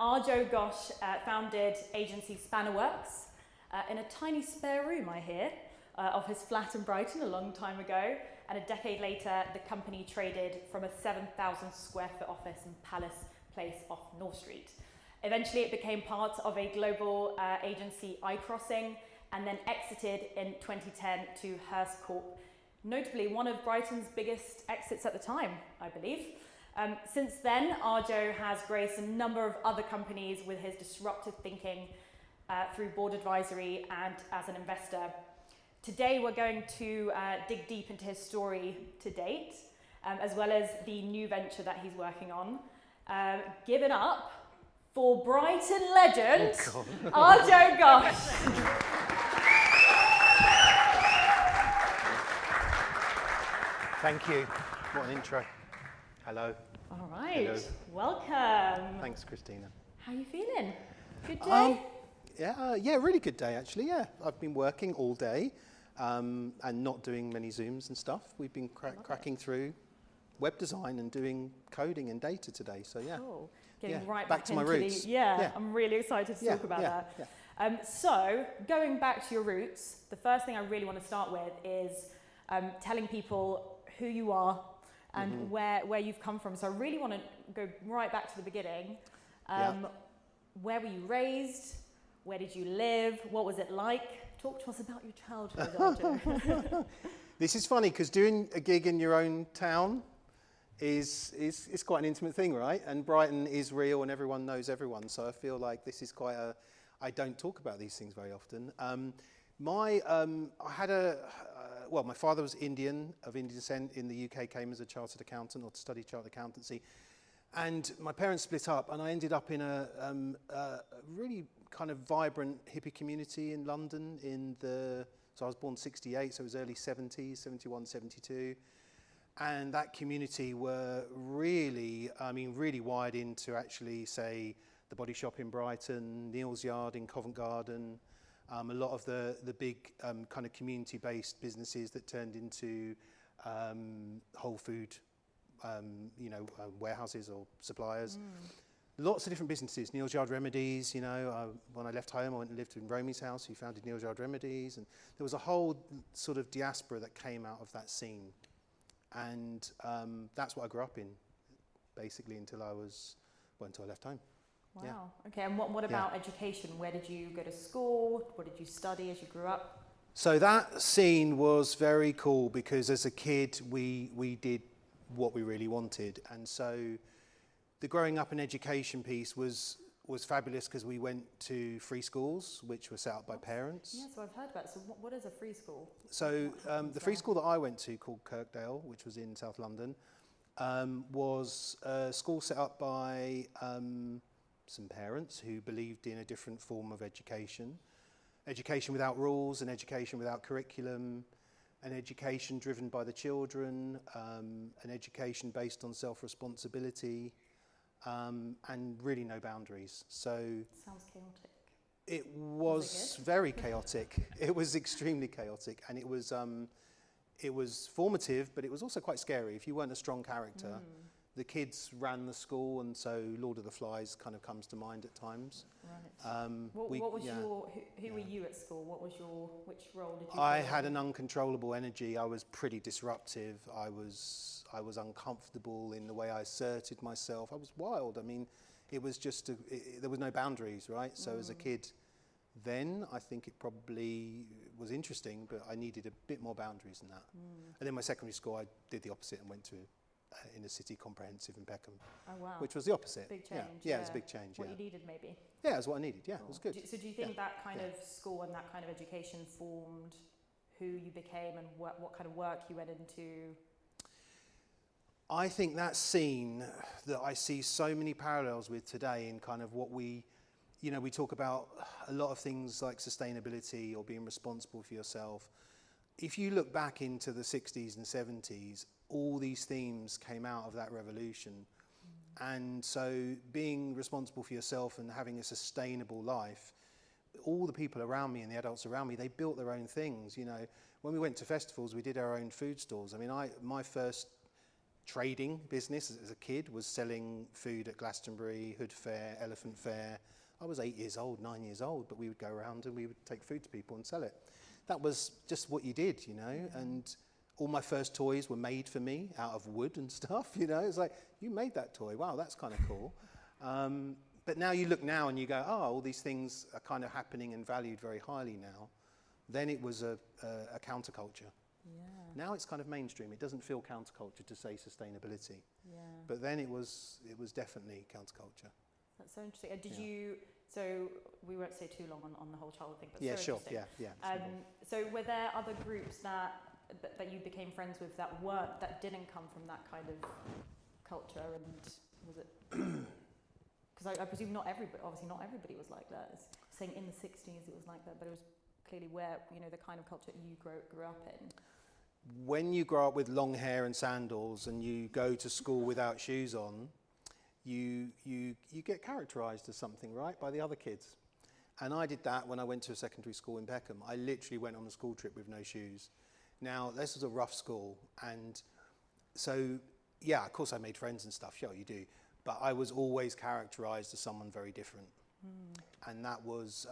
Arjo Ghosh founded agency Spannerworks in a tiny spare room, I hear, of his flat in Brighton a long time ago. And a decade later, the company traded from a 7,000 square foot office in Palace Place off North Street. Eventually, it became part of a global agency, iCrossing, and then exited in 2010 to Hearst Corp, notably one of Brighton's biggest exits at the time, I believe. Since then, Arjo has graced a number of other companies with his disruptive thinking through board advisory and as an investor. Today, we're going to dig deep into his story to date, as well as the new venture that he's working on. Give it up for Brighton legend, Arjo Ghosh. Thank you. What an intro. Hello. All right. Hello. Welcome. Thanks, Christina. How are you feeling? Good day? Yeah, really good day actually. Yeah, I've been working all day and not doing many Zooms and stuff. We've been cracking through web design and doing coding and data today. So yeah. Cool. Getting Yeah, right back to my into roots. I'm really excited to talk about that. Yeah. So, going back to your roots, the first thing I really want to start with is telling people who you are and where you've come from. So I really want to go right back to the beginning. Where were you raised? Where did you live? What was it like? Talk to us about your childhood, Arjo. This is funny because doing a gig in your own town is quite an intimate thing, right? And Brighton is real and everyone knows everyone. So I feel like this is quite I don't talk about these things very often. My father was Indian, of Indian descent, in the UK, came as a chartered accountant or to study chartered accountancy. And my parents split up and I ended up in a really kind of vibrant hippie community in London so I was born 68, so it was early 70s, 71, 72. And that community were really wired into actually, say, the Body Shop in Brighton, Neal's Yard in Covent Garden, a lot of the big kind of community-based businesses that turned into whole food, warehouses or suppliers. Lots of different businesses. Neal's Yard Remedies, when I left home, I went and lived in Romy's house, who founded Neal's Yard Remedies. And there was a whole sort of diaspora that came out of that scene. And that's what I grew up in, basically, until I left home. Wow. Yeah. Okay, and what about education? Where did you go to school? What did you study as you grew up? So that scene was very cool because as a kid, we did what we really wanted. And so the growing up and education piece was fabulous because we went to free schools, which were set up by parents. Yeah, so I've heard about it. So what is a free school? So the free school that I went to, called Kirkdale, which was in South London, was a school set up by some parents who believed in a different form of education without rules, an education without curriculum, an education driven by the children, an education based on self-responsibility, and really no boundaries. So sounds chaotic. it was very chaotic. It was extremely chaotic, and it was formative, but it was also quite scary. If you weren't a strong character, the kids ran the school, and so Lord of the Flies kind of comes to mind at times. Right. What was who were you at school? Which role did you I play? had an uncontrollable energy. I was pretty disruptive. I was uncomfortable in the way I asserted myself. I was wild. I mean, it was just, there was no boundaries, right? So as a kid then, I think it probably was interesting, but I needed a bit more boundaries than that. And then my secondary school, I did the opposite and went to inner city comprehensive in Peckham. Oh, wow. Which was the opposite. Big change. Yeah, it was a big change. What you needed, maybe. Yeah, it was what I needed. Yeah, Cool. It was good. So do you think that kind of school and that kind of education formed who you became and what kind of work you went into? I think that scene that I see so many parallels with today in kind of what we talk about a lot of things like sustainability or being responsible for yourself. If you look back into the 60s and 70s, all these themes came out of that revolution. And so being responsible for yourself and having a sustainable life, all the people around me and the adults around me, they built their own things. When we went to festivals, we did our own food stores. I mean, my first trading business as a kid, was selling food at Glastonbury, Hood Fair, Elephant Fair. I was 8 years old, 9 years old, but we would go around and we would take food to people and sell it. That was just what you did, you know, and all my first toys were made for me out of wood and stuff, you know. It's like, you made that toy, wow, that's kind of cool. But now you look now and you go, oh, all these things are kind of happening and valued very highly now. Then it was a counterculture. Yeah. Now it's kind of mainstream. It doesn't feel counterculture to say sustainability. Yeah. But then it was definitely counterculture. That's so interesting. Did you, so we won't stay too long on the whole childhood thing, but Yeah, so sure. interesting. Yeah. So were there other groups that you became friends with that didn't come from that kind of culture, and was it? Because I presume obviously not everybody was like that. It's saying in the 60s it was like that, but it was clearly where, you know, the kind of culture you grew up in. When you grow up with long hair and sandals and you go to school without shoes on, you get characterised as something, right, by the other kids. And I did that when I went to a secondary school in Peckham. I literally went on a school trip with no shoes. Now, this was a rough school, and so, yeah, of course I made friends and stuff, sure, you do, but I was always characterised as someone very different. And that was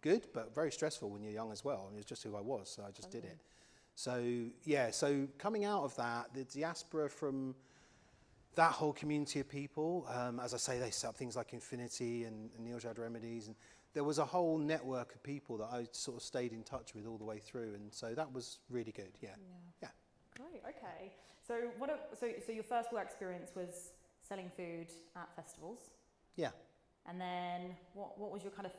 good, but very stressful when you're young as well. I mean, it was just who I was, so I just did it. So, yeah, so coming out of that, the diaspora from that whole community of people, as I say, they set up things like Infinity and Neil Judd Remedies, and there was a whole network of people that I sort of stayed in touch with all the way through, and so that was really good, yeah. Great, okay. So so your first work experience was selling food at festivals? Yeah. And then what was your kind of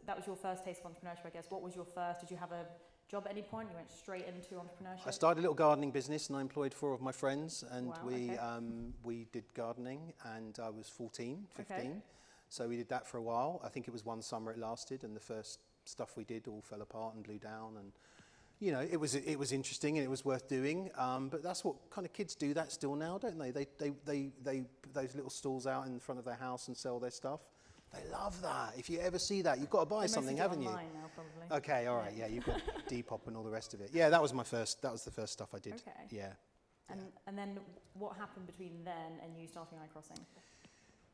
that was your first taste of entrepreneurship, I guess. What was your first, did you have a job at any point? You went straight into entrepreneurship? I started a little gardening business and I employed 4 of my friends, and wow, we did gardening, and I was 14, 15. Okay. So we did that for a while. I think it was 1 summer it lasted, and the first stuff we did all fell apart and blew down, and you know, it was interesting and it was worth doing. But that's what kind of kids do that still now, don't they? They put those little stalls out in front of their house and sell their stuff. They love that. If you ever see that, you've got to buy something, haven't you? Online now, probably. Okay, all right, yeah, you've got Depop and all the rest of it. Yeah, that was the first stuff I did. Okay. Yeah. And then what happened between then and you starting iCrossing?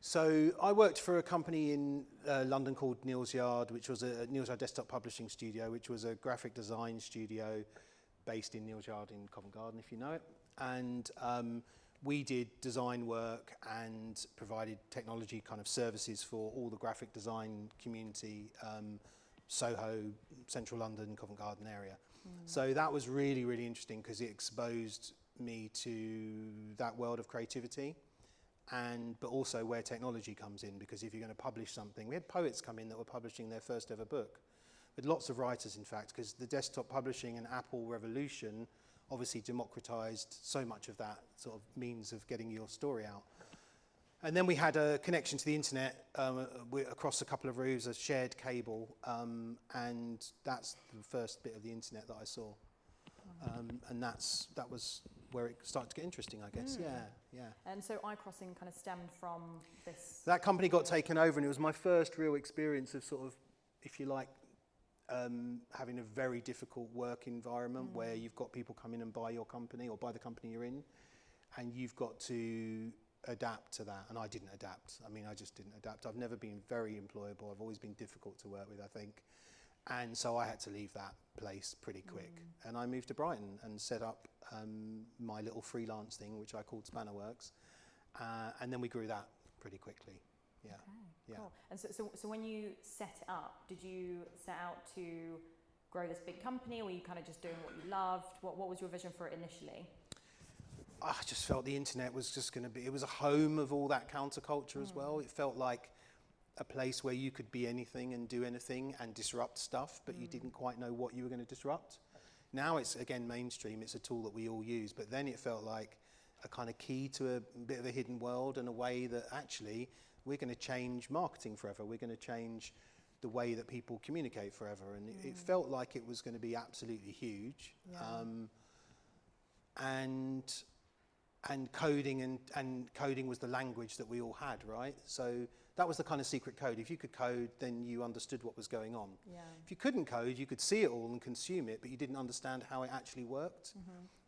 So I worked for a company in London called Neil's Yard, which was a Neil's Yard desktop publishing studio, which was a graphic design studio based in Neil's Yard in Covent Garden, if you know it. And we did design work and provided technology kind of services for all the graphic design community, Soho, Central London, Covent Garden area. So that was really, really interesting because it exposed me to that world of creativity, but also where technology comes in, because if you're going to publish something, we had poets come in that were publishing their first ever book, with lots of writers, in fact, because the desktop publishing and Apple revolution obviously democratized so much of that sort of means of getting your story out. And then we had a connection to the internet across a couple of roofs, a shared cable, and that's the first bit of the internet that I saw. And that was where it started to get interesting, I guess. Yeah. And so iCrossing kind of stemmed from this? That company got taken over, and it was my first real experience of sort of, if you like, having a very difficult work environment where you've got people come in and buy your company or buy the company you're in, and you've got to adapt to that. And I didn't adapt. I mean, I just didn't adapt. I've never been very employable. I've always been difficult to work with, I think. And so I had to leave that place pretty quick. And I moved to Brighton and set up my little freelance thing, which I called Spannerworks. And then we grew that pretty quickly. Yeah. Okay, yeah. Cool. And so when you set it up, did you set out to grow this big company, or were you kind of just doing what you loved? What was your vision for it initially? I just felt the internet was just going to be, it was a home of all that counterculture as well. It felt like a place where you could be anything and do anything and disrupt stuff, but you didn't quite know what you were going to disrupt. Now it's, again, mainstream. It's a tool that we all use, but then it felt like a kind of key to a bit of a hidden world, and a way that actually we're going to change marketing forever. We're going to change the way that people communicate forever. And it felt like it was going to be absolutely huge. Yeah. And coding and coding was the language that we all had, right? So that was the kind of secret code. If you could code, then you understood what was going on. Yeah. If you couldn't code, you could see it all and consume it, but you didn't understand how it actually worked.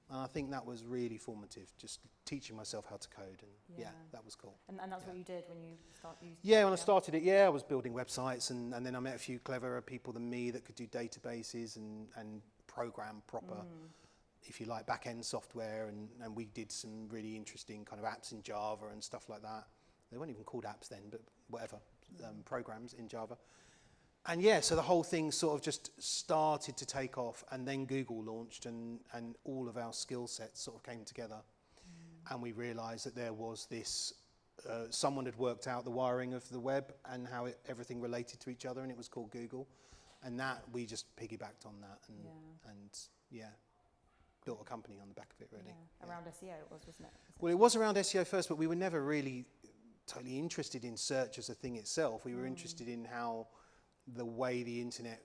And I think that was really formative, just teaching myself how to code, and yeah, that was cool. And that's what you did when you started? Yeah, when I started it, I was building websites, and then I met a few cleverer people than me that could do databases and program proper, if you like, back-end software, and we did some really interesting kind of apps in Java and stuff like that. They weren't even called apps then, but whatever, programs in Java. And yeah, so the whole thing sort of just started to take off, and then Google launched, and all of our skill sets sort of came together. And we realized that there was this, someone had worked out the wiring of the web and how everything related to each other, and it was called Google. And that, we just piggybacked on that, and built a company on the back of it, really. Yeah. Around SEO it was, wasn't it? Well, it was around SEO first, but we were never really totally interested in search as a thing itself. We were interested in how the way the internet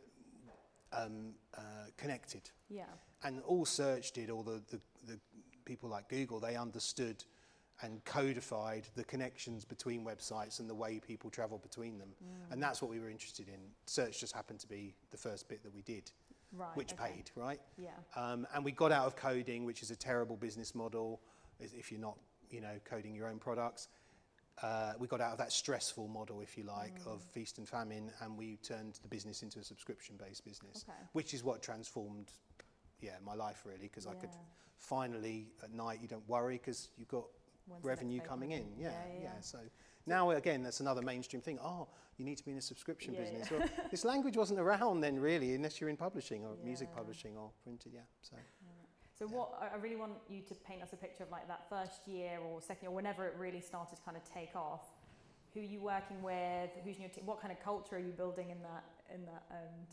connected. Yeah. And all search did, all the people like Google, they understood and codified the connections between websites and the way people travel between them. And that's what we were interested in. Search just happened to be the first bit that we did, which paid, right? Yeah. And we got out of coding, which is a terrible business model if you're not, coding your own products. We got out of that stressful model, if you like, of feast and famine, and we turned the business into a subscription-based business, which is what transformed, my life really, because I could finally, at night, you don't worry because you've got revenue coming in. Yeah. So now, again, that's another mainstream thing. Oh, you need to be in a subscription business. Well, this language wasn't around then, really, unless you're in publishing or music publishing or printed, So. So what I really want you to paint us a picture of like that first year or second year, whenever it really started to kind of take off. Who are you working with? Who's in your team? What kind of culture are you building in that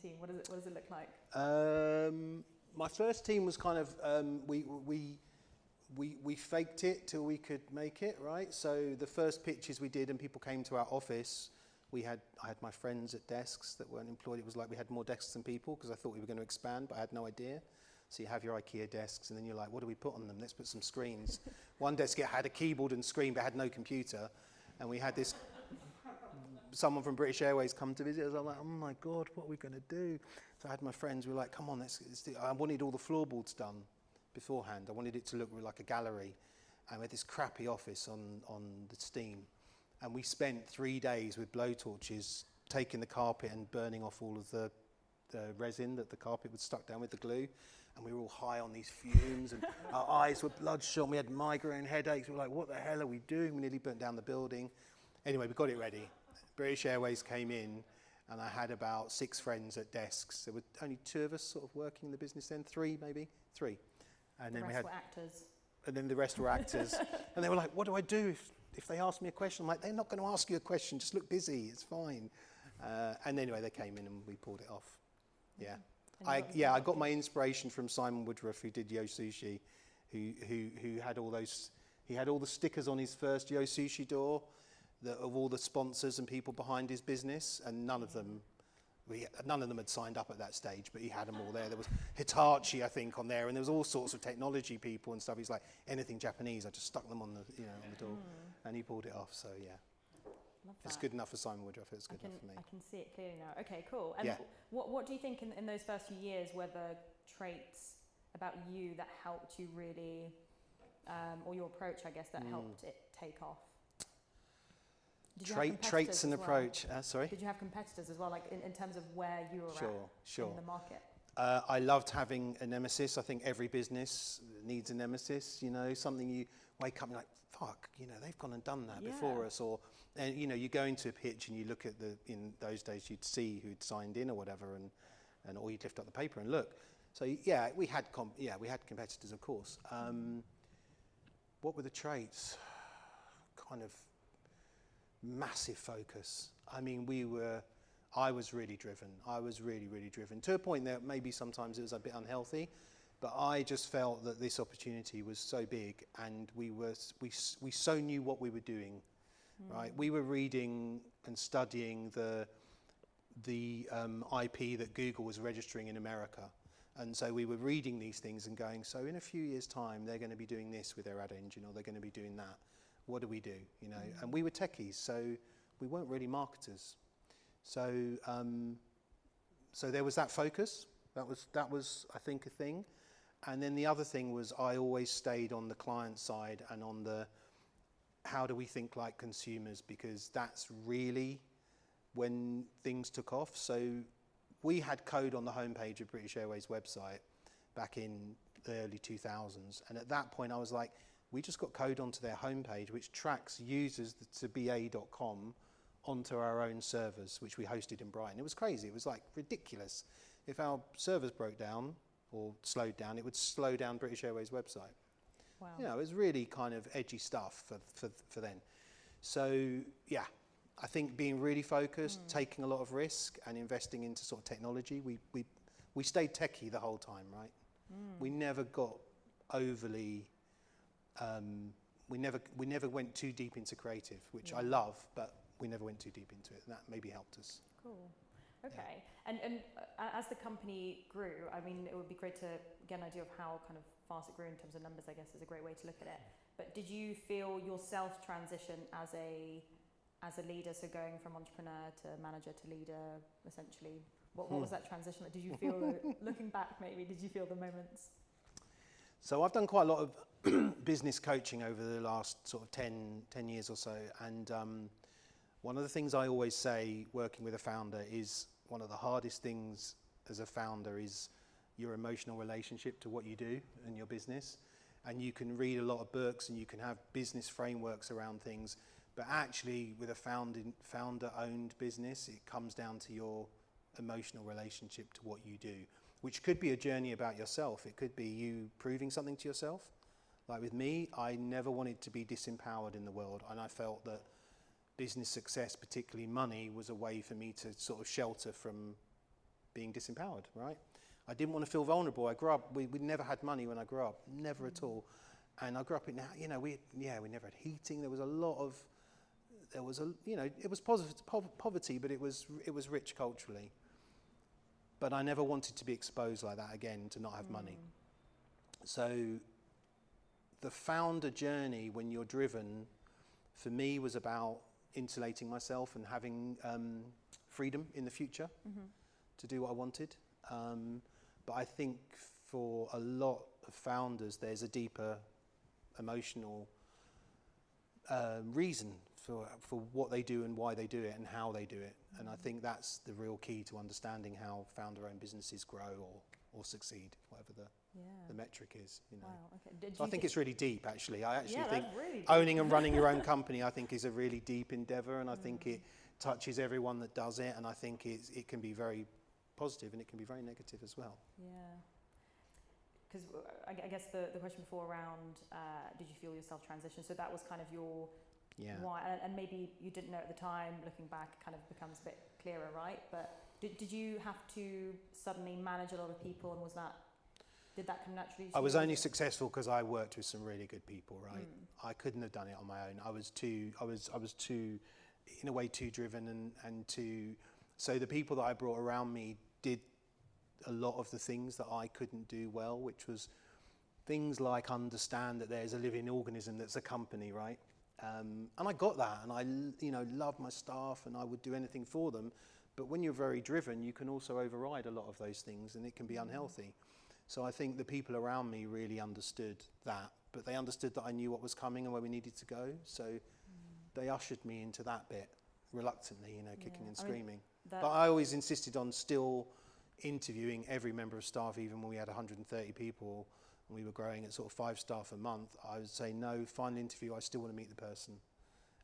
team? What does it look like? My first team was kind of we faked it till we could make it, right? So the first pitches we did, and people came to our office. I had my friends at desks that weren't employed. It was like we had more desks than people because I thought we were going to expand, but I had no idea. So you have your IKEA desks, and then you're like, what do we put on them? Let's put some screens. One desk had a keyboard and screen, but had no computer. And we had this, someone from British Airways come to visit us. I'm like, oh my God, what are we going to do? So I had my friends, we were like, come on, let's do it. I wanted all the floorboards done beforehand. I wanted it to look like a gallery. And we had this crappy office on the steam. And we spent 3 days with blowtorches taking the carpet and burning off all of the resin that the carpet was stuck down with the glue. And we were all high on these fumes, and our eyes were bloodshot. We had migraine headaches. We were like, what the hell are we doing? We nearly burnt down the building. Anyway, we got it ready. British Airways came in, and I had about 6 friends at desks. There were only 2 of us sort of working in the business then, 3 maybe, 3. And then the rest were actors. And then the rest were actors. And they were like, what do I do if they ask me a question? I'm like, they're not going to ask you a question. Just look busy. It's fine. And anyway, they came in and we pulled it off. Yeah. I got my inspiration from Simon Woodruff, who did Yo Sushi, who had all those. He had all the stickers on his first Yo Sushi door, of all the sponsors and people behind his business, and none of them had signed up at that stage, but he had them all there. There was Hitachi, I think, on there, and there was all sorts of technology people and stuff. He's like, anything Japanese, I just stuck them on the on the door, and he pulled it off. So yeah. It's good enough for Simon Woodruff. It's good enough for me. I can see it clearly now. Okay, cool. And what do you think in those first few years were the traits about you that helped you really, or your approach, I guess, that helped it take off? Traits and approach. Sorry? Did you have competitors as well, like in terms of where you were at in the market? I loved having a nemesis. I think every business needs a nemesis, something you wake up and you're like, fuck, they've gone and done that before us. And you go into a pitch and you look at in those days you'd see who'd signed in or whatever, or you'd lift up the paper and look. So we had competitors, of course. What were the traits? Kind of massive focus. I mean, I was really driven. I was really, really driven to a point that maybe sometimes it was a bit unhealthy, but I just felt that this opportunity was so big, and we so knew what we were doing. Right, we were reading and studying the IP that Google was registering in America, and so we were reading these things and going, so in a few years' time they're going to be doing this with their ad engine, or they're going to be doing that. What do we do? And we were techies, so we weren't really marketers. So so there was that focus. That was I think a thing. And then the other thing was I always stayed on the client side and on the how do we think like consumers, because that's really when things took off. So we had code on the homepage of British Airways website back in the early 2000s. And at that point I was like, we just got code onto their homepage which tracks users to ba.com onto our own servers, which we hosted in Brighton. It was crazy. It was like ridiculous. If our servers broke down or slowed down, it would slow down British Airways website. Wow. You know, it was really kind of edgy stuff for then. So yeah, I think being really focused, taking a lot of risk and investing into sort of technology. We stayed techie the whole time, right? We never got overly, we never went too deep into creative, which I love, but we never went too deep into it. And that maybe helped us. Cool. Okay. Yeah. And as the company grew, I mean, it would be great to get an idea of how kind of fast it grew in terms of numbers, I guess, is a great way to look at it. But did you feel yourself transition as a leader, so going from entrepreneur to manager to leader, essentially? What was that transition like? Did you feel, looking back maybe, did you feel the moments? So I've done quite a lot of business coaching over the last sort of 10 years or so. And one of the things I always say working with a founder is one of the hardest things as a founder is your emotional relationship to what you do and your business. And you can read a lot of books and you can have business frameworks around things, but actually with a founder-owned business, it comes down to your emotional relationship to what you do, which could be a journey about yourself. It could be you proving something to yourself. Like with me, I never wanted to be disempowered in the world, and I felt that business success, particularly money, was a way for me to sort of shelter from being disempowered, right? I didn't want to feel vulnerable. I grew up, we never had money when I grew up, never at all. And I grew up in, you know, we never had heating. There was a lot of, you know, it was poverty, but it was rich culturally. But I never wanted to be exposed like that again, to not have money. So the founder journey, when you're driven, for me was about insulating myself and having freedom in the future to do what I wanted. But I think for a lot of founders, there's a deeper emotional reason for what they do and why they do it and how they do it. And I think that's the real key to understanding how founder-owned businesses grow or succeed, whatever the metric is. You know. Wow, okay. So I think it's really deep, actually. I actually think really owning and running your own company, I think, is a really deep endeavour, and I think it touches everyone that does it, and I think it can be very positive and it can be very negative as well. Yeah. Because I guess the question before around, did you feel yourself transition? So that was kind of your why, and maybe you didn't know at the time, looking back it kind of becomes a bit clearer, right? But did you have to suddenly manage a lot of people, and did that come naturally to I was you? only successful because I worked with some really good people, right? I couldn't have done it on my own. I was too, in a way, too driven and too, so the people that I brought around me did a lot of the things that I couldn't do well, which was things like understand that there's a living organism that's a company, right? And I got that, and I, you know, loved my staff, and I would do anything for them. But when you're very driven, you can also override a lot of those things, and it can be unhealthy. So I think the people around me really understood that, but they understood that I knew what was coming and where we needed to go. So they ushered me into that bit reluctantly, you know, kicking and screaming. But I always insisted on still interviewing every member of staff, even when we had 130 people and we were growing at sort of 5 staff a month. I would say, no, final interview, I still want to meet the person.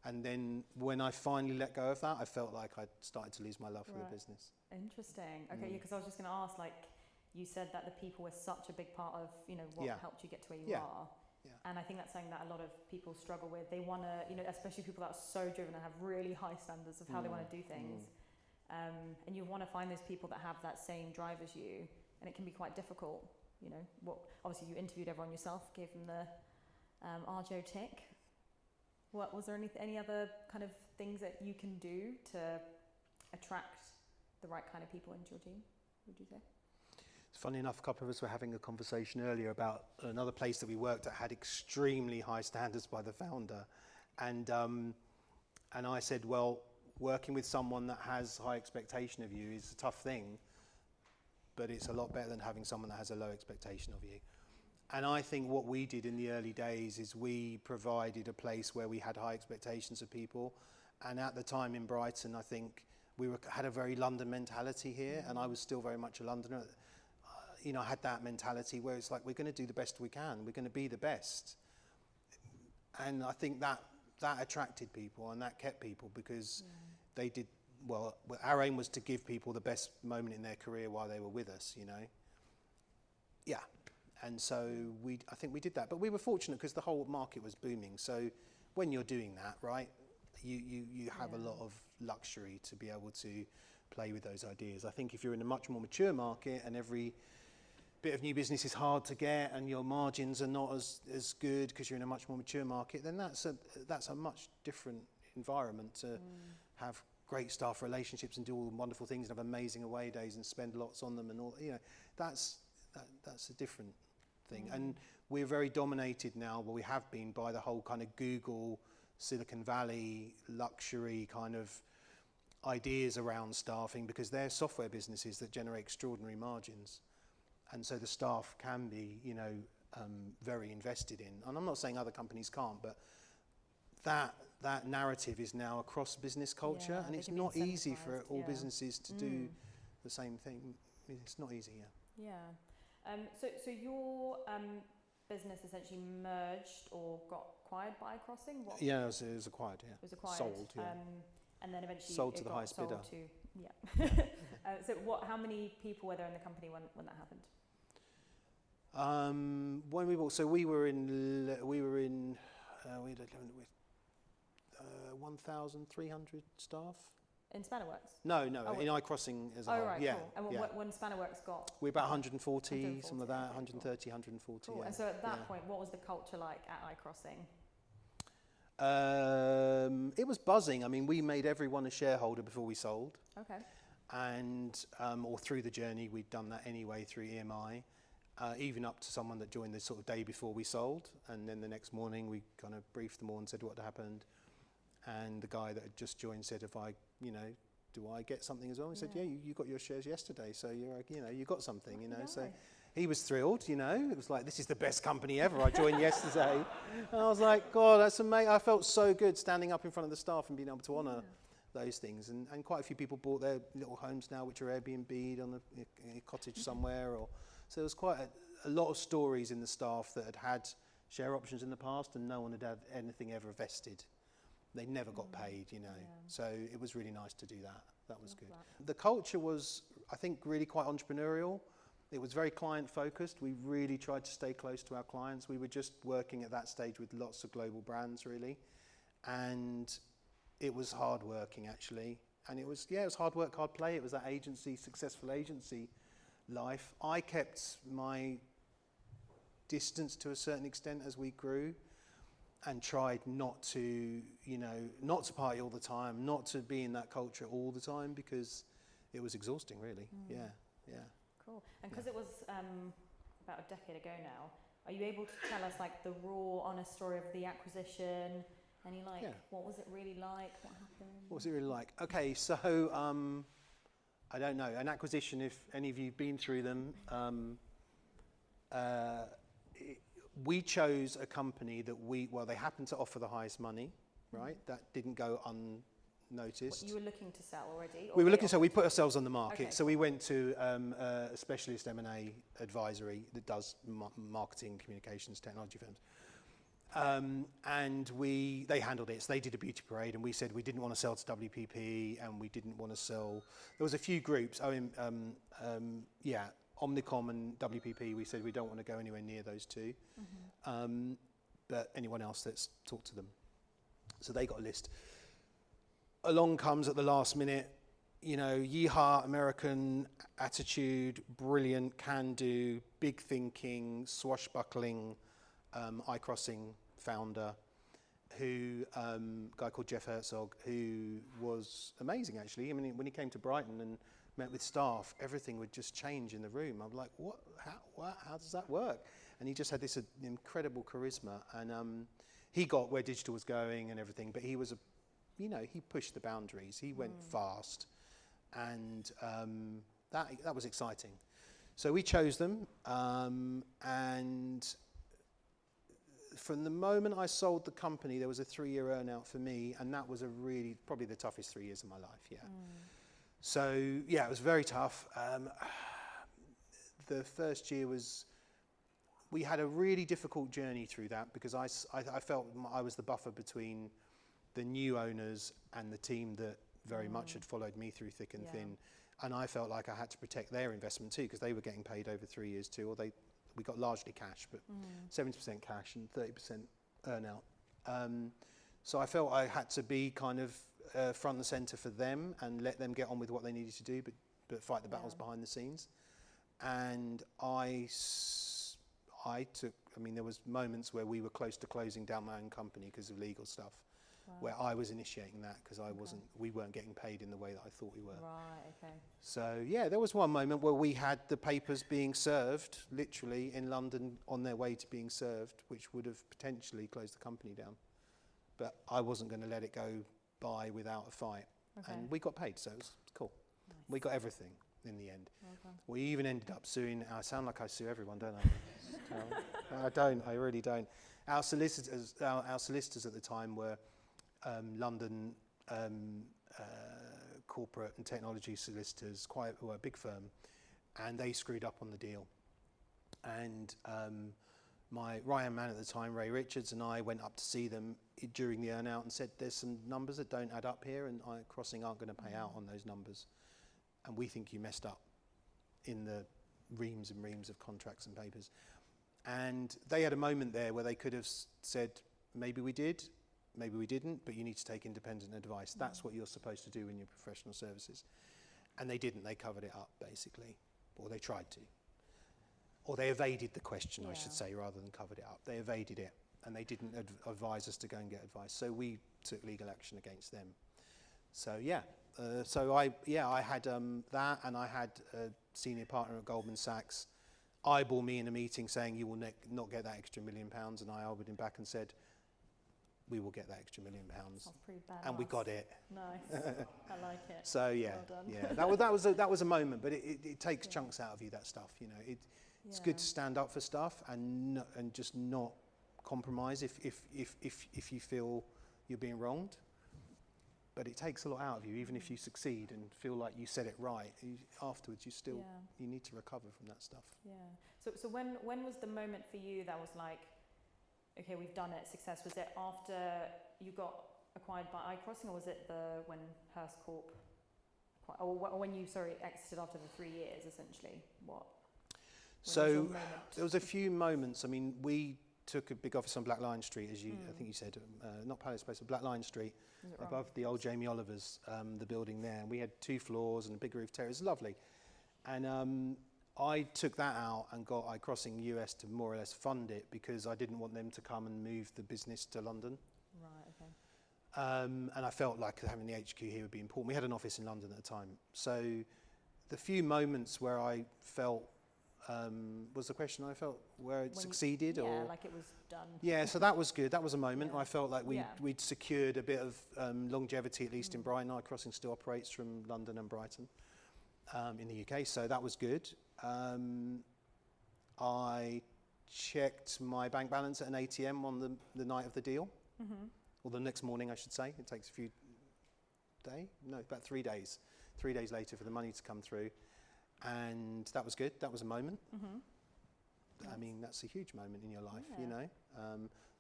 And then when I finally let go of that, I felt like I'd started to lose my love for the business. Interesting. Okay, because I was just going to ask, like, you said that the people were such a big part of, you know, what helped you get to where you are. Yeah. And I think that's something that a lot of people struggle with. They want to, you know, especially people that are so driven and have really high standards of how they want to do things. And you want to find those people that have that same drive as you, and it can be quite difficult. You know, obviously you interviewed everyone yourself, gave them the Arjo tick. Was there any other kind of things that you can do to attract the right kind of people into your team, would you say? It's funny enough, a couple of us were having a conversation earlier about another place that we worked at had extremely high standards by the founder, and I said, well, working with someone that has high expectation of you is a tough thing, but it's a lot better than having someone that has a low expectation of you. And I think what we did in the early days is we provided a place where we had high expectations of people. And at the time in Brighton, I think had a very London mentality here, and I was still very much a Londoner. I had that mentality where it's like, we're going to do the best we can. We're going to be the best. And I think that attracted people and that kept people, because they did, well, our aim was to give people the best moment in their career while they were with us, Yeah. And so I think we did that. But we were fortunate because the whole market was booming. So when you're doing that, right, you have a lot of luxury to be able to play with those ideas. I think if you're in a much more mature market and every bit of new business is hard to get and your margins are not as good because you're in a much more mature market, then that's a much different environment to have great staff relationships and do all the wonderful things and have amazing away days and spend lots on them and all. That's a different thing. And we're very dominated now, well, we have been, by the whole kind of Google, Silicon Valley, luxury kind of ideas around staffing, because they're software businesses that generate extraordinary margins. And so the staff can be, very invested in. And I'm not saying other companies can't, but that narrative is now across business culture, and it's not easy for all businesses to do the same thing. It's not easy, Yeah. So your business essentially merged or got acquired by iCrossing? Yeah, it was acquired, yeah. It was acquired. Sold, yeah. And then eventually sold to the highest bidder. So how many people were there in the company when that happened? When we bought, so we had 1,300 staff. In Spannerworks? No, in iCrossing as a whole. Right, yeah, cool. And when Spannerworks got? We're about 140, something like that, 130, 140. Cool. Yeah. And so at that point, what was the culture like at iCrossing? It was buzzing. I mean, we made everyone a shareholder before we sold. Okay. And, or through the journey, we'd done that anyway through EMI, even up to someone that joined the sort of day before we sold. And then the next morning, we kind of briefed them all and said what had happened. And the guy that had just joined said, do I get something as well? We said, yeah, you got your shares yesterday, so you got something, So he was thrilled, It was like, this is the best company ever. I joined yesterday. And I was like, God, that's amazing. I felt so good standing up in front of the staff and being able to honour those things. And quite a few people bought their little homes now, which are Airbnb'd on a cottage somewhere. So there was quite a lot of stories in the staff that had share options in the past, and no one had anything ever vested. They never got paid, So it was really nice to do that. That was good. The culture was, I think, really quite entrepreneurial. It was very client focused. We really tried to stay close to our clients. We were just working at that stage with lots of global brands, really. And it was hard working, actually. And it was hard work, hard play. It was that successful agency life. I kept my distance to a certain extent as we grew, and tried not to party all the time, not to be in that culture all the time, because it was exhausting, really. Yeah. Cool. And because it was about a decade ago now, are you able to tell us the raw, honest story of the acquisition? What was it really like? What happened? What was it really like? Okay, so I don't know. An acquisition, if any of you've been through them, we chose a company that they happened to offer the highest money, right? That didn't go unnoticed. What, you were looking to sell already? We were looking, so we put ourselves on the market. Okay. So we went to a specialist M&A advisory that does marketing, communications, technology firms. And they handled it. So they did a beauty parade, and we said we didn't want to sell to WPP, and we didn't want to sell. There was a few groups. Omnicom and WPP, we said we don't want to go anywhere near those two. But anyone else, let's talk to them. So they got a list. Along comes at the last minute, yeehaw, American attitude, brilliant, can do, big thinking, swashbuckling, iCrossing founder, a guy called Jeff Herzog, who was amazing, actually. I mean, when he came to Brighton and met with staff, everything would just change in the room. I'm like, what? How does that work? And he just had this incredible charisma, and he got where digital was going and everything. But he was he pushed the boundaries. He went fast, and that was exciting. So we chose them, and from the moment I sold the company, there was a 3-year earn-out for me, and that was probably the toughest 3 years of my life, yeah. So, yeah, it was very tough. The first year we had a really difficult journey through that, because I felt I was the buffer between the new owners and the team that very much had followed me through thick and thin. And I felt like I had to protect their investment too, because they were getting paid over 3 years too, or we got largely cash, but 70% cash and 30% earn-out. So I felt I had to be kind of front and centre for them and let them get on with what they needed to do, but fight the battles behind the scenes. And there was moments where we were close to closing down my own company because of legal stuff, where I was initiating that because we weren't getting paid in the way that I thought we were. Right, okay. So yeah, there was one moment where we had the papers being served, literally in London, on their way to being served, which would have potentially closed the company down. But I wasn't going to let it go by without a fight. Okay. And we got paid, so it was cool. Nice. We got everything in the end. Okay. We even ended up suing, I sound like I sue everyone, don't I? I don't, I really don't. Our solicitors at the time were London corporate and technology solicitors, who are a big firm, and they screwed up on the deal. And my right-hand man at the time, Ray Richards, and I went up to see them during the earn-out and said, there's some numbers that don't add up here, and iCrossing aren't going to pay out on those numbers. And we think you messed up in the reams and reams of contracts and papers. And they had a moment there where they could have said, maybe we did, maybe we didn't, but you need to take independent advice. That's what you're supposed to do in your professional services. And they didn't. They covered it up, basically, or they tried to. Or they evaded the question, I should say, rather than covered it up. They evaded it, and they didn't advise us to go and get advice. So we took legal action against them. So yeah, I had that, and I had a senior partner at Goldman Sachs eyeball me in a meeting saying, you will not get that extra £1 million, and I eyeballed him back and said, we will get that extra £1 million. That's pretty bad. And we got it. Nice. I like it. So yeah, well done. yeah, that was a moment, but it takes chunks out of you, that stuff, you know. It's good to stand up for stuff and just not compromise if you feel you're being wronged. But it takes a lot out of you, even if you succeed and feel like you said it right. Afterwards, you need to recover from that stuff. Yeah. So when was the moment for you that was like, okay, we've done it, success? Was it after you got acquired by iCrossing, or was it when Hearst Corp, or when you exited after the 3 years, essentially? So there was a few moments. I mean, we took a big office on Black Lion Street, as I think you said, not Palace Place, but Black Lion Street, above the old Jamie Oliver's, the building there. And we had 2 floors and a big roof terrace. It was lovely. And I took that out and got iCrossing US to more or less fund it, because I didn't want them to come and move the business to London. Right, okay. And I felt like having the HQ here would be important. We had an office in London at the time. So the few moments where I felt, was the question I felt where it succeeded? Like it was done. Yeah, so that was good. That was a moment. I felt like we'd secured a bit of longevity, at least in Brighton. iCrossing still operates from London and Brighton in the UK, so that was good. I checked my bank balance at an ATM on the night of the deal, or the next morning, I should say. It takes about 3 days. 3 days later for the money to come through. And that was good. That was a moment. I mean, that's a huge moment in your life, you know.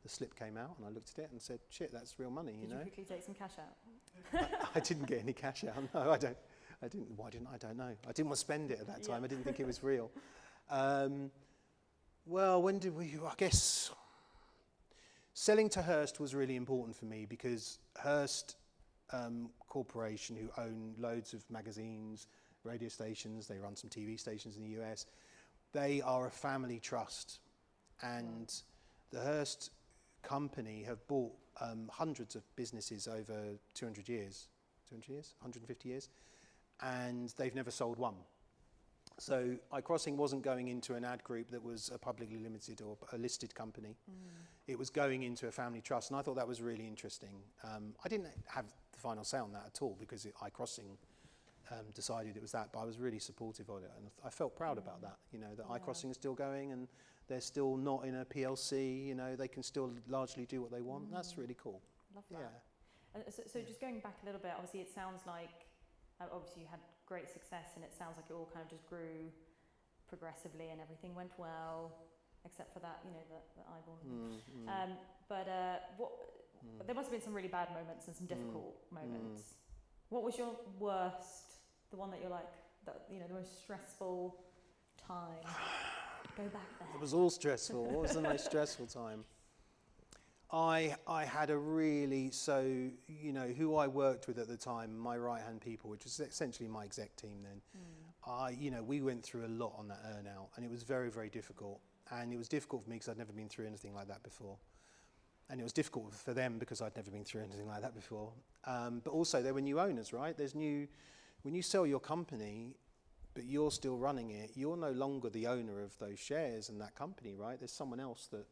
The slip came out and I looked at it and said, shit, that's real money, you know. Did you quickly take some cash out? I didn't get any cash out. No, I didn't. Why didn't I? I don't know. I didn't want to spend it at that time. I didn't think it was real. Well, when did we, I guess, selling to Hearst was really important for me, because Hearst Corporation, who own loads of magazines, radio stations, they run some TV stations in the US, they are a family trust. And the Hearst company have bought hundreds of businesses over 200 years, 150 years, and they've never sold one. So iCrossing wasn't going into an ad group that was a publicly limited or a listed company. It was going into a family trust, and I thought that was really interesting. I didn't have the final say on that at all, because iCrossing decided it was that, but I was really supportive of it, and I felt proud about that, you know, that iCrossing is still going and they're still not in a PLC, you know, they can still largely do what they want. That's really cool. Love that. And so just going back a little bit, obviously it sounds like, obviously you had great success, and it sounds like it all kind of just grew progressively and everything went well, except for that, you know, the eyeball. There must have been some really bad moments and some difficult moments. What was your worst, the one that you're like, you know, the most stressful time? Go back there. It was all stressful. What was the most stressful time? I had a really, you know, who I worked with at the time, my right-hand people, which was essentially my exec team then, you know, we went through a lot on that earn-out, and it was very, very difficult. And it was difficult for me because I'd never been through anything like that before. And it was difficult for them because I'd never been through anything like that before. But also, there were new owners, right? When you sell your company, but you're still running it, you're no longer the owner of those shares and that company, right? There's someone else that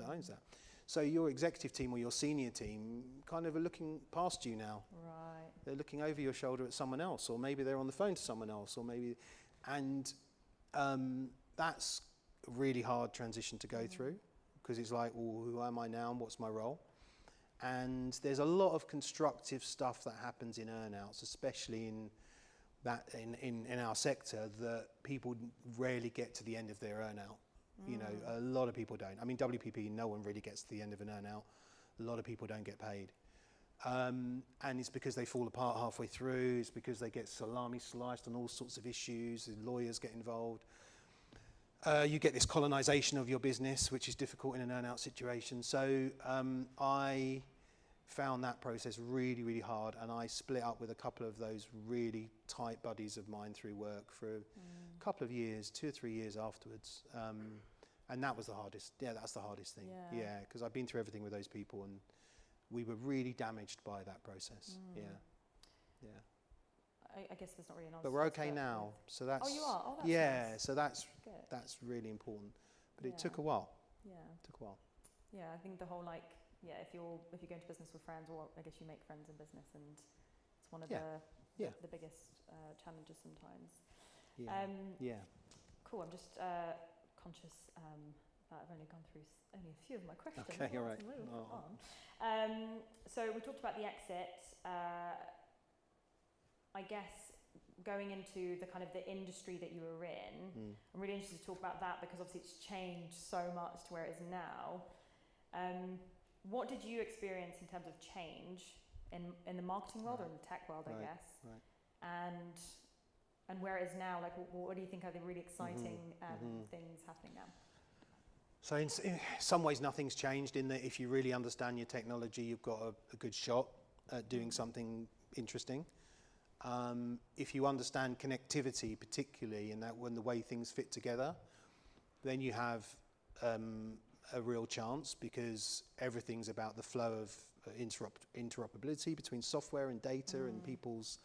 owns that. So your executive team or your senior team kind of are looking past you now. Right. They're looking over your shoulder at someone else, or maybe they're on the phone to someone else, or maybe, and that's a really hard transition to go through, because it's like, well, who am I now and what's my role? And there's a lot of constructive stuff that happens in earnouts, especially in our sector, that people rarely get to the end of their earnout. You know, a lot of people don't. I mean, WPP, no one really gets to the end of an earnout. A lot of people don't get paid. And it's because they fall apart halfway through. It's because they get salami sliced on all sorts of issues. The lawyers get involved. You get this colonisation of your business, which is difficult in an earnout situation. So I found that process really, really hard, and I split up with a couple of those really tight buddies of mine through work for a couple of years, 2 or 3 years afterwards. And that was the hardest. Yeah, that's the hardest thing. Yeah, because I've been through everything with those people, and we were really damaged by that process. Yeah. I guess there's not really an answer. But we're okay now, so that's. Oh, you are. Oh, that's nice. So that's Good. that's really important. But it took a while. Yeah. It took a while. Yeah, I think the whole if you go into business with friends, or I guess you make friends in business, and it's one of the biggest challenges sometimes. Cool. I'm just conscious that I've only gone through only a few of my questions. Okay, all right. So we talked about the exit. I guess going into the kind of the industry that you were in, I'm really interested to talk about that, because obviously it's changed so much to where it is now. What did you experience in terms of change in the marketing world or in the tech world, I guess? Right. And where it is now, like what do you think are the really exciting things happening now? So in some ways nothing's changed, in that if you really understand your technology, you've got a good shot at doing something interesting. If you understand connectivity particularly, and that when the way things fit together, then you have a real chance, because everything's about the flow of interoperability between software and data and people's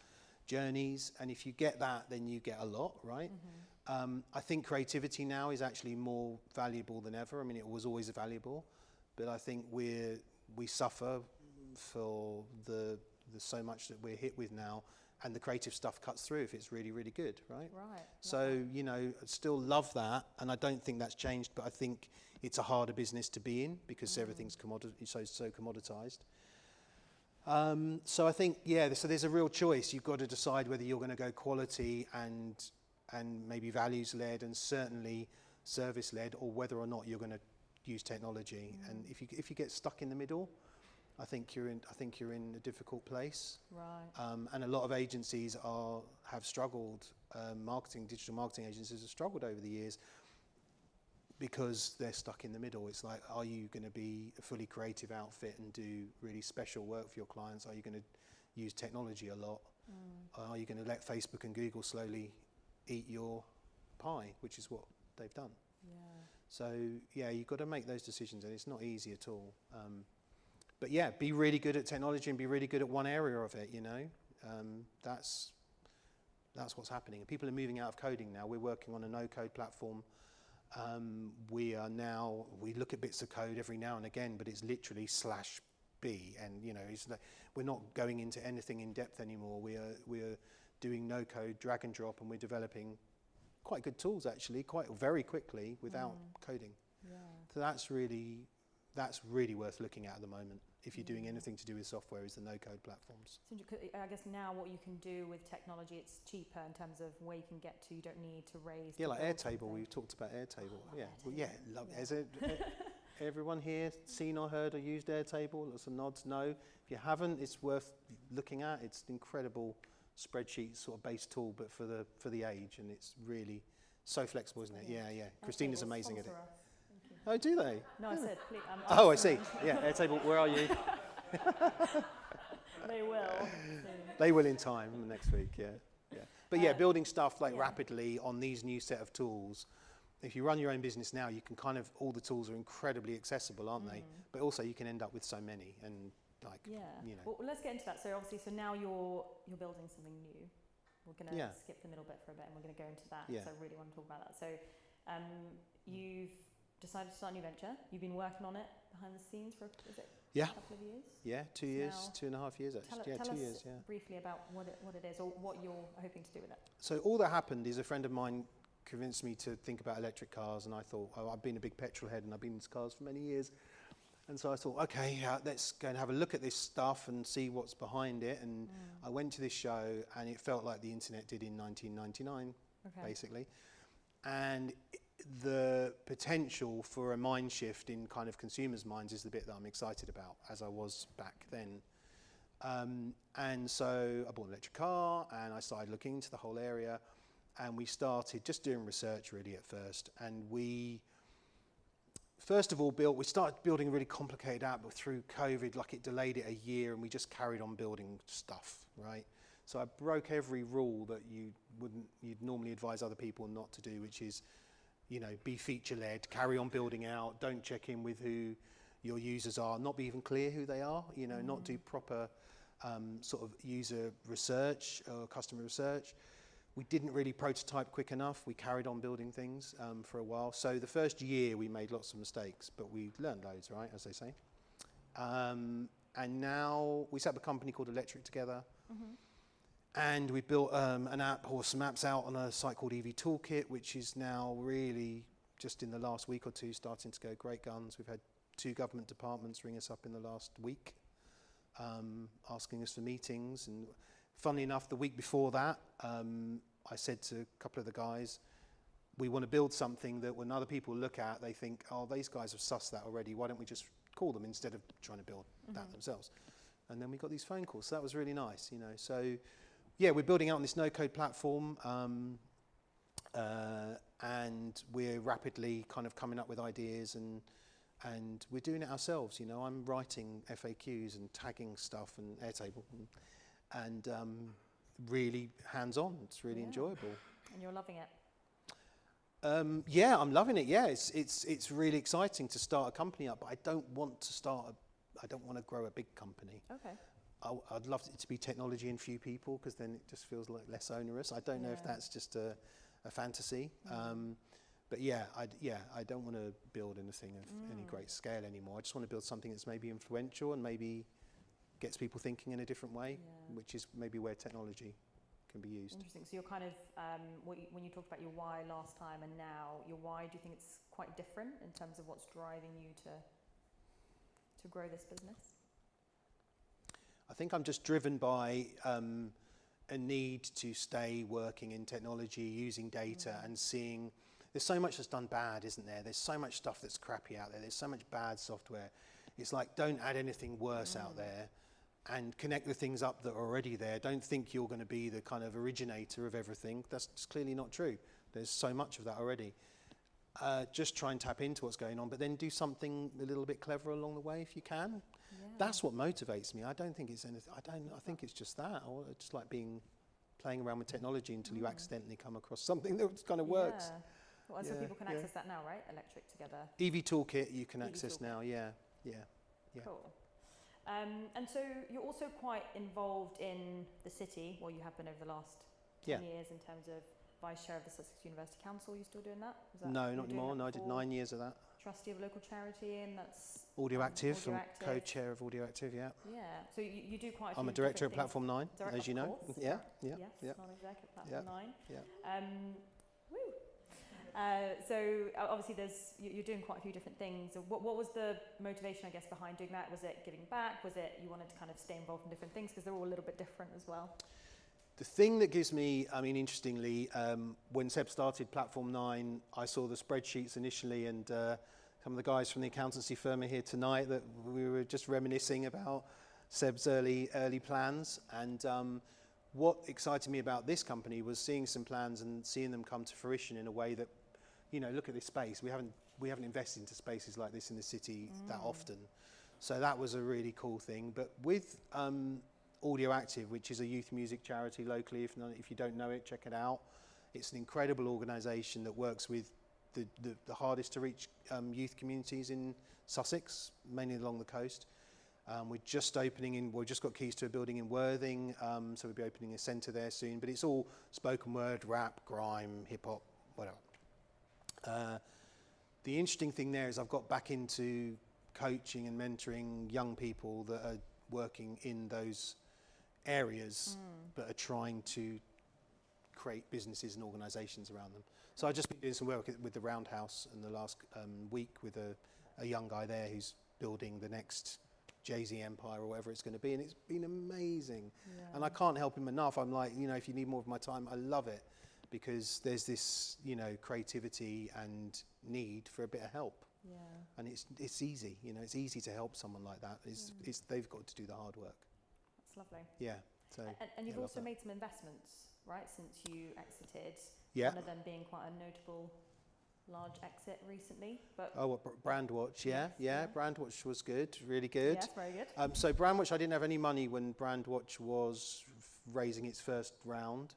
journeys. And if you get that, then you get a lot, right? I think creativity now is actually more valuable than ever. I mean, it was always valuable, but I think we suffer for the so much that we're hit with now, and the creative stuff cuts through if it's really, really good, right? Right. So, you know, I still love that, and I don't think that's changed, but I think it's a harder business to be in, because everything's so commoditized. So I think, so there's a real choice. You've got to decide whether you're going to go quality and maybe values-led, and certainly service-led, or whether or not you're going to use technology. And if you get stuck in the middle, I think you're in a difficult place. Right. And a lot of agencies have struggled. Digital marketing agencies have struggled over the years, because they're stuck in the middle. It's like, are you going to be a fully creative outfit and do really special work for your clients? Are you going to use technology a lot? Are you going to let Facebook and Google slowly eat your pie, which is what they've done? Yeah. So you've got to make those decisions, and it's not easy at all. But be really good at technology and be really good at one area of it, you know. That's what's happening. And people are moving out of coding now. We're working on a no-code platform. We look at bits of code every now and again, but it's literally /B, and you know, we're not going into anything in depth anymore. We're doing no code, drag and drop, and we're developing quite good tools actually, quite very quickly without coding. Yeah. So that's really worth looking at the moment. If you're doing anything to do with software, is the no-code platforms. So I guess now what you can do with technology, it's cheaper in terms of where you can get to. You don't need to raise. Yeah, like Airtable. We've talked about Airtable. Yeah, Airtable. Well, yeah, love it. Has everyone here seen or heard or used Airtable? Lots of nods. No. If you haven't, it's worth looking at. It's an incredible spreadsheet sort of based tool, but for the age, and it's really so flexible, isn't it? Yeah, yeah. Christina's amazing at it. Oh, do they? No, I said, please. Oh, I see. Yeah, Airtable, where are you? They will. They will in time next week, yeah. But yeah, building stuff like rapidly on these new set of tools. If you run your own business now, you can kind of, all the tools are incredibly accessible, aren't they? But also you can end up with so many and like, you know. Well, let's get into that. So obviously, now you're building something new. We're going to skip the middle bit for a bit and we're going to go into that. Yeah. So I really want to talk about that. So you've decided to start a new venture. You've been working on it behind the scenes for, is it a couple of years? Yeah, 2 years, 2.5 years actually. Tell 2 us years, yeah. briefly about what it is or what you're hoping to do with it. So all that happened is a friend of mine convinced me to think about electric cars, and I thought, I've been a big petrol head and I've been into cars for many years. And so I thought, okay, let's go and have a look at this stuff and see what's behind it. And I went to this show and it felt like the internet did in 1999, basically. And the potential for a mind shift in kind of consumers' minds is the bit that I'm excited about, as I was back then. And so I bought an electric car and I started looking into the whole area, and we started just doing research really at first. And we first of all started building a really complicated app, but through COVID, like it delayed it a year, and we just carried on building stuff, right? So I broke every rule that you'd normally advise other people not to do, which is, you know, be feature-led, carry on building out, don't check in with who your users are, not be even clear who they are, you know, not do proper sort of user research or customer research. We didn't really prototype quick enough. We carried on building things for a while. So the first year we made lots of mistakes, but we learned loads, right, as they say. And now we set up a company called Electric together. And we built an app or some apps out on a site called EV Toolkit, which is now really just in the last week or two starting to go great guns. We've had 2 government departments ring us up in the last week, asking us for meetings. And funnily enough, the week before that, I said to a couple of the guys, we want to build something that when other people look at, they think, oh, these guys have sussed that already. Why don't we just call them instead of trying to build that themselves? And then we got these phone calls. So that was really nice, you know. So yeah, we're building out on this no-code platform, and we're rapidly kind of coming up with ideas, and we're doing it ourselves. You know, I'm writing FAQs and tagging stuff and Airtable, and really hands-on. It's really enjoyable. And you're loving it. Yeah, I'm loving it. Yeah, it's really exciting to start a company up, but I don't want to grow a big company. Okay. I'd love it to be technology and few people, because then it just feels like less onerous. I don't know if that's just a fantasy, but yeah, I don't want to build anything of any great scale anymore. I just want to build something that's maybe influential and maybe gets people thinking in a different way, which is maybe where technology can be used. Interesting. So you're kind of, when you talked about your why last time and now your why, do you think it's quite different in terms of what's driving you to grow this business? I think I'm just driven by a need to stay working in technology, using data and seeing, there's so much that's done bad, isn't there? There's so much stuff that's crappy out there. There's so much bad software. It's like, don't add anything worse out there, and connect the things up that are already there. Don't think you're going to be the kind of originator of everything. That's just clearly not true. There's so much of that already. Just try and tap into what's going on, but then do something a little bit clever along the way if you can. That's what motivates me. I don't think it's anything. I think it's just that. Or just like playing around with technology until you accidentally come across something that kind of works. Well, so people can access that now, right? Electric together. EV Toolkit you can access now. Yeah. Cool. And so you're also quite involved in the city. Well, you have been over the last 10 years in terms of vice chair of the Sussex University Council. Are you still doing that? No, not anymore. No, I did 9 years of that. trustee of a local charity, and that's Audioactive, I'm co-chair of Audioactive, yeah. Yeah, so you do quite a few. I'm a director at Platform 9, as you know. Course. Yeah. Yes, non-exec at Platform 9. Yeah. Woo. So obviously you're doing quite a few different things. What was the motivation, I guess, behind doing that? Was it giving back? Was it you wanted to kind of stay involved in different things because they're all a little bit different as well? The thing that gives me, I mean, interestingly, when Seb started Platform 9, I saw the spreadsheets initially, and some of the guys from the accountancy firm are here tonight that we were just reminiscing about Seb's early plans. And what excited me about this company was seeing some plans and seeing them come to fruition in a way that, you know, look at this space. We haven't invested into spaces like this in the city that often. So that was a really cool thing. But with Audioactive, which is a youth music charity locally, if you don't know it, check it out. It's an incredible organisation that works with the hardest to reach youth communities in Sussex, mainly along the coast. We've just got keys to a building in Worthing, so we'll be opening a centre there soon. But it's all spoken word, rap, grime, hip hop, whatever. The interesting thing there is I've got back into coaching and mentoring young people that are working in those areas, but are trying to create businesses and organisations around them. So I've just been doing some work with the Roundhouse in the last week with a young guy there who's building the next Jay-Z empire or whatever it's going to be, and it's been amazing. Yeah. And I can't help him enough. I'm like, you know, if you need more of my time, I love it, because there's this, you know, creativity and need for a bit of help. Yeah. And it's easy, you know, it's easy to help someone like that. It's they've got to do the hard work. That's lovely. Yeah. So. And you've also made some investments, right, since you exited. Yeah. One of them being quite a notable large exit recently. But Brandwatch, yeah. Brandwatch was good, really good. Yes, very good. So Brandwatch, I didn't have any money when Brandwatch was raising its first round,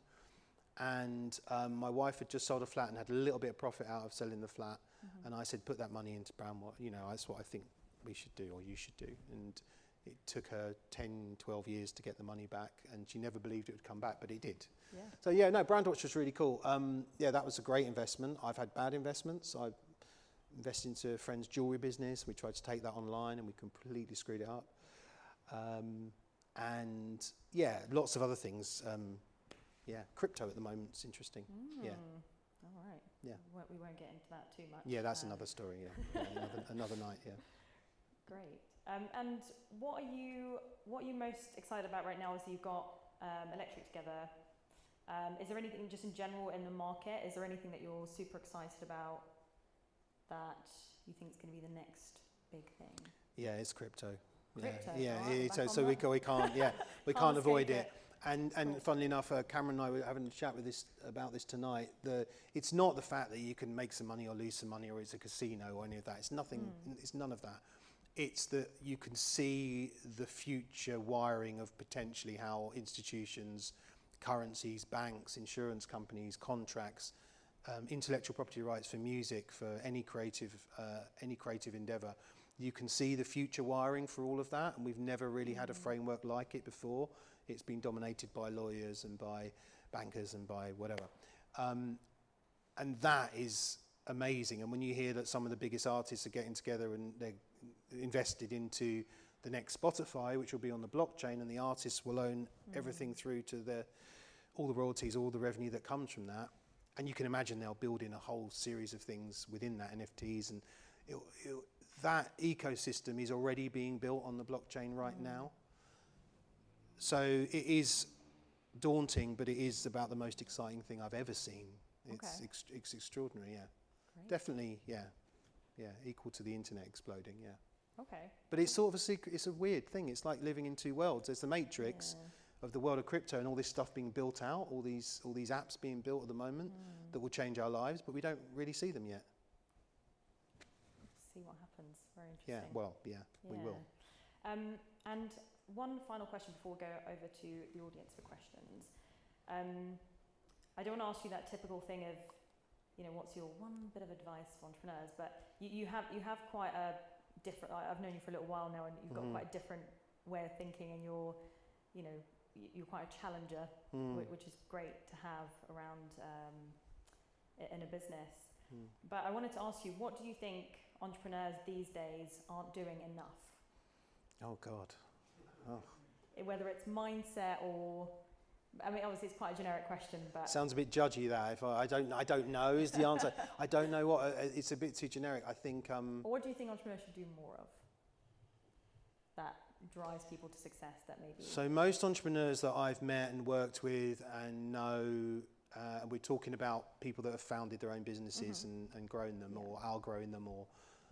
and my wife had just sold a flat and had a little bit of profit out of selling the flat, and I said, put that money into Brandwatch. You know, that's what I think we should do, or you should do. And it took her 10, 12 years to get the money back, and she never believed it would come back, but it did. Yeah. So yeah, no, Brandwatch was really cool. Yeah, that was a great investment. I've had bad investments. I invested into a friend's jewellery business. We tried to take that online, and we completely screwed it up. And yeah, lots of other things. Yeah, crypto at the moment is interesting. Yeah. All right. Yeah. We won't get into that too much. Yeah, that's another story. Yeah, another night. Yeah. Great. And what are you most excited about right now? As you've got Electric together. Is there anything just in general in the market? Is there anything that you're super excited about that you think is going to be the next big thing? Yeah, it's crypto. Crypto. Yeah. Right, so we can't. Yeah, we can't avoid it. And cool. Funnily enough, Cameron and I were having a chat about this tonight. It's not the fact that you can make some money or lose some money, or it's a casino or any of that. It's nothing. It's none of that. It's that you can see the future wiring of potentially how institutions, currencies, banks, insurance companies, contracts, intellectual property rights for music, for any creative endeavour. You can see the future wiring for all of that, and we've never really had a framework like it before. It's been dominated by lawyers and by bankers and by whatever. And that is amazing. And when you hear that some of the biggest artists are getting together and they're invested into the next Spotify, which will be on the blockchain, and the artists will own everything through to all the royalties, all the revenue that comes from that. And you can imagine they'll build in a whole series of things within that, NFTs, and that ecosystem is already being built on the blockchain right now. So it is daunting, but it is about the most exciting thing I've ever seen. It's extraordinary, yeah. Great. Definitely, yeah, equal to the internet exploding, yeah. Okay. But it's sort of it's a weird thing. It's like living in two worlds. There's the matrix of the world of crypto and all this stuff being built out, all these apps being built at the moment that will change our lives, but we don't really see them yet. See what happens. Very interesting. We will. And one final question before we go over to the audience for questions. I don't want to ask you that typical thing of, you know, what's your one bit of advice for entrepreneurs? But you have quite a different. I've known you for a little while now, and you've got quite a different way of thinking, and you're quite a challenger, which is great to have around in a business. But I wanted to ask you, what do you think entrepreneurs these days aren't doing enough? Oh God. Oh. Whether it's mindset or, I mean, obviously it's quite a generic question, but Sounds a bit judgy. That if I don't know is the answer. I don't know what. It's a bit too generic. I think. Or what do you think entrepreneurs should do more of that drives people to success? That maybe. So most entrepreneurs that I've met and worked with and know, we're talking about people that have founded their own businesses and grown them, or are growing them, or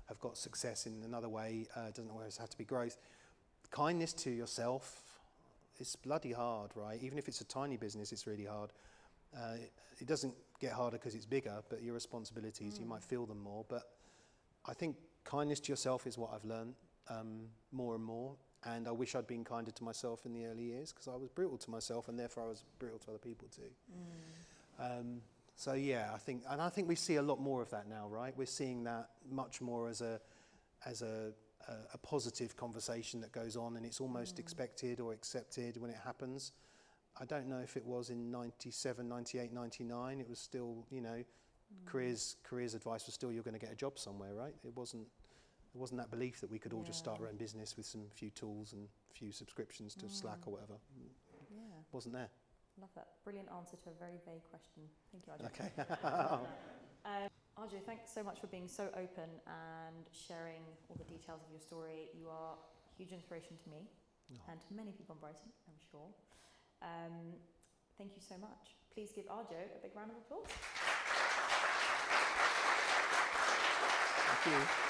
have got success in another way. Doesn't always have to be growth. Kindness to yourself. It's bloody hard, right? Even if it's a tiny business, it's really hard. It doesn't get harder because it's bigger, but your responsibilities, you might feel them more. But I think kindness to yourself is what I've learned more and more. And I wish I'd been kinder to myself in the early years, because I was brutal to myself, and therefore I was brutal to other people too. So yeah, I think we see a lot more of that now, right? We're seeing that much more as a positive conversation that goes on, and it's almost expected or accepted when it happens. I don't know if it was in 97, 98, 99. It was still, careers advice was still, you're going to get a job somewhere, right? There wasn't that belief that we could all just start our own business with some few tools and a few subscriptions to Slack or whatever. Yeah. Wasn't there. Love that. Brilliant answer to a very vague question. Thank you, Arjo. Okay. Arjo, thanks so much for being so open and sharing all the details of your story. You are a huge inspiration to me and to many people in Brighton, I'm sure. Thank you so much. Please give Arjo a big round of applause. Thank you.